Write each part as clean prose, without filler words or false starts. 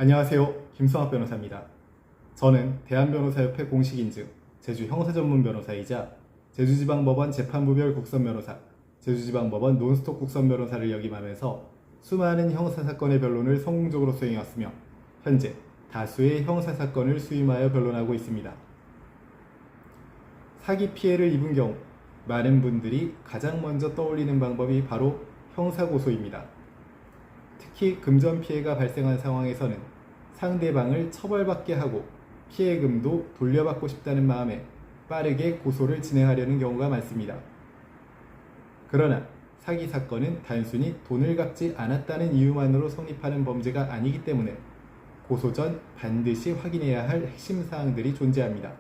안녕하세요. 김성학 변호사입니다. 저는 대한변호사협회 공식인증 제주형사전문변호사이자 제주지방법원 재판부별 국선변호사, 제주지방법원 논스톱 국선변호사를 역임하면서 수많은 형사사건의 변론을 성공적으로 수행해왔으며 현재 다수의 형사사건을 수임하여 변론하고 있습니다. 사기 피해를 입은 경우 많은 분들이 가장 먼저 떠올리는 방법이 바로 형사고소입니다. 특히 금전 피해가 발생한 상황에서는 상대방을 처벌받게 하고 피해금도 돌려받고 싶다는 마음에 빠르게 고소를 진행하려는 경우가 많습니다. 그러나 사기 사건은 단순히 돈을 갚지 않았다는 이유만으로 성립하는 범죄가 아니기 때문에 고소 전 반드시 확인해야 할 핵심 사항들이 존재합니다.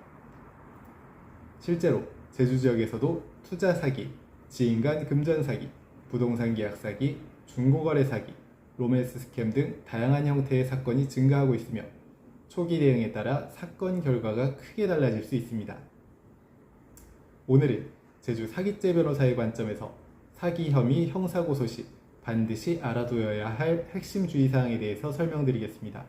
실제로 제주 지역에서도 투자 사기, 지인 간 금전 사기, 부동산 계약 사기, 중고거래 사기, 로맨스 스캠 등 다양한 형태의 사건이 증가하고 있으며 초기 대응에 따라 사건 결과가 크게 달라질 수 있습니다. 오늘은 제주 사기죄 변호사의 관점에서 사기 혐의 형사고소 시 반드시 알아둬야 할 핵심 주의사항에 대해서 설명드리겠습니다.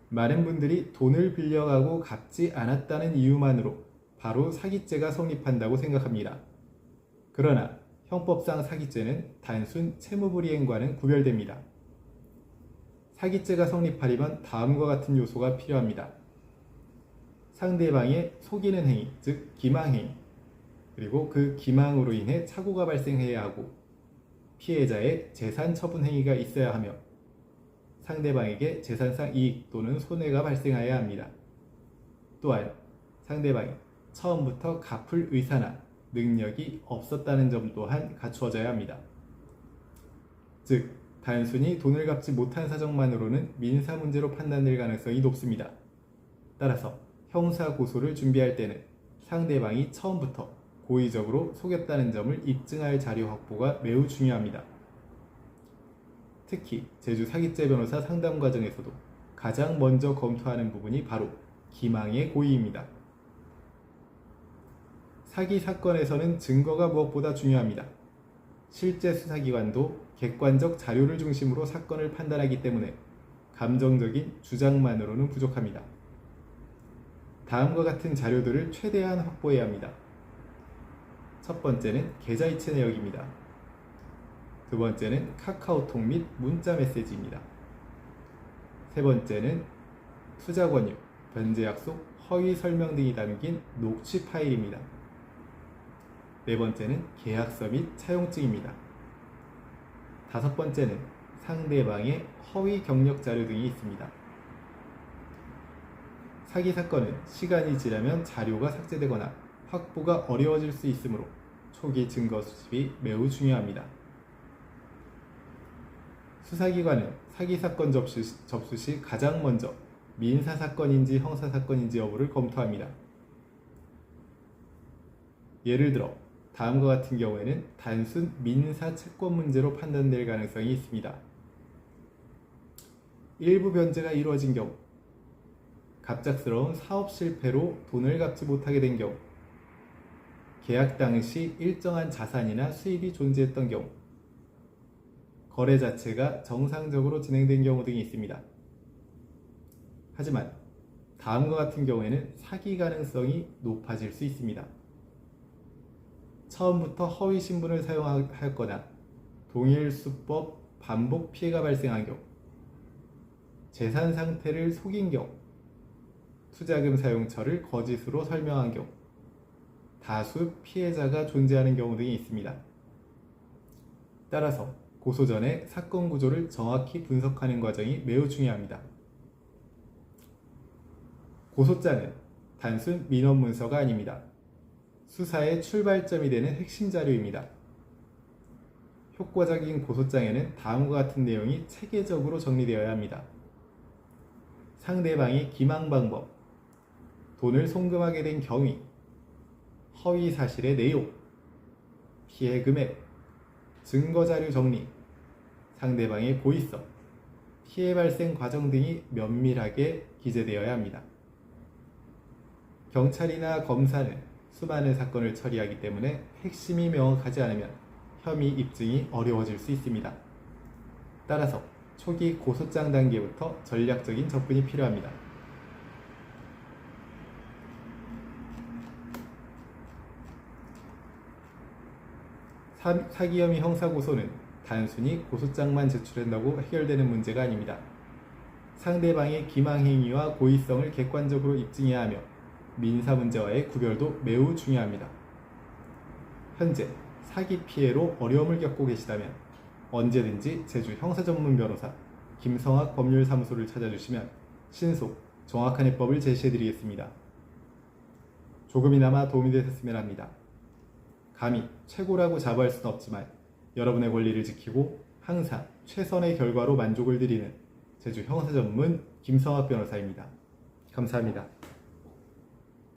많은 분들이 돈을 빌려가고 갚지 않았다는 이유만으로 바로 사기죄가 성립한다고 생각합니다. 그러나 형법상 사기죄는 단순 채무불이행과는 구별됩니다. 사기죄가 성립하려면 다음과 같은 요소가 필요합니다. 상대방의 속이는 행위, 즉 기망행위, 그리고 그 기망으로 인해 착오가 발생해야 하고 피해자의 재산 처분 행위가 있어야 하며 상대방에게 재산상 이익 또는 손해가 발생해야 합니다. 또한 상대방이 처음부터 갚을 의사나 능력이 없었다는 점 또한 갖추어져야 합니다. 즉, 단순히 돈을 갚지 못한 사정만으로는 민사 문제로 판단될 가능성이 높습니다. 따라서 형사 고소를 준비할 때는 상대방이 처음부터 고의적으로 속였다는 점을 입증할 자료 확보가 매우 중요합니다. 특히 제주 사기죄 변호사 상담 과정에서도 가장 먼저 검토하는 부분이 바로 기망의 고의입니다. 사기 사건에서는 증거가 무엇보다 중요합니다. 실제 수사기관도 객관적 자료를 중심으로 사건을 판단하기 때문에 감정적인 주장만으로는 부족합니다. 다음과 같은 자료들을 최대한 확보해야 합니다. 첫 번째는 계좌이체 내역입니다. 두 번째는 카카오톡 및 문자 메시지입니다. 세 번째는 투자 권유, 변제 약속, 허위 설명 등이 담긴 녹취 파일입니다. 네 번째는 계약서 및 차용증입니다. 다섯 번째는 상대방의 허위 경력 자료 등이 있습니다. 사기 사건은 시간이 지나면 자료가 삭제되거나 확보가 어려워질 수 있으므로 초기 증거 수집이 매우 중요합니다. 수사기관은 사기 사건 접수 시 가장 먼저 민사 사건인지 형사 사건인지 여부를 검토합니다. 예를 들어 다음과 같은 경우에는 단순 민사 채권 문제로 판단될 가능성이 있습니다. 일부 변제가 이루어진 경우, 갑작스러운 사업 실패로 돈을 갚지 못하게 된 경우, 계약 당시 일정한 자산이나 수입이 존재했던 경우, 거래 자체가 정상적으로 진행된 경우 등이 있습니다. 하지만 다음과 같은 경우에는 사기 가능성이 높아질 수 있습니다. 처음부터 허위 신분을 사용하였거나 동일 수법 반복 피해가 발생한 경우, 재산 상태를 속인 경우, 투자금 사용처를 거짓으로 설명한 경우, 다수 피해자가 존재하는 경우 등이 있습니다. 따라서 고소 전에 사건 구조를 정확히 분석하는 과정이 매우 중요합니다. 고소장은 단순 민원 문서가 아닙니다. 수사의 출발점이 되는 핵심 자료입니다. 효과적인 고소장에는 다음과 같은 내용이 체계적으로 정리되어야 합니다. 상대방의 기망 방법, 돈을 송금하게 된 경위, 허위 사실의 내용, 피해 금액, 증거 자료 정리, 상대방의 고의성, 피해 발생 과정 등이 면밀하게 기재되어야 합니다. 경찰이나 검사는 수많은 사건을 처리하기 때문에 핵심이 명확하지 않으면 혐의 입증이 어려워질 수 있습니다. 따라서 초기 고소장 단계부터 전략적인 접근이 필요합니다. 사기 혐의 형사고소는 단순히 고소장만 제출한다고 해결되는 문제가 아닙니다. 상대방의 기망행위와 고의성을 객관적으로 입증해야 하며 민사 문제와의 구별도 매우 중요합니다. 현재 사기 피해로 어려움을 겪고 계시다면 언제든지 제주 형사전문 변호사 김성학 법률사무소를 찾아주시면 신속, 정확한 해법을 제시해드리겠습니다. 조금이나마 도움이 되셨으면 합니다. 감히 최고라고 자부할 수는 없지만 여러분의 권리를 지키고 항상 최선의 결과로 만족을 드리는 제주 형사전문 김성학 변호사입니다. 감사합니다.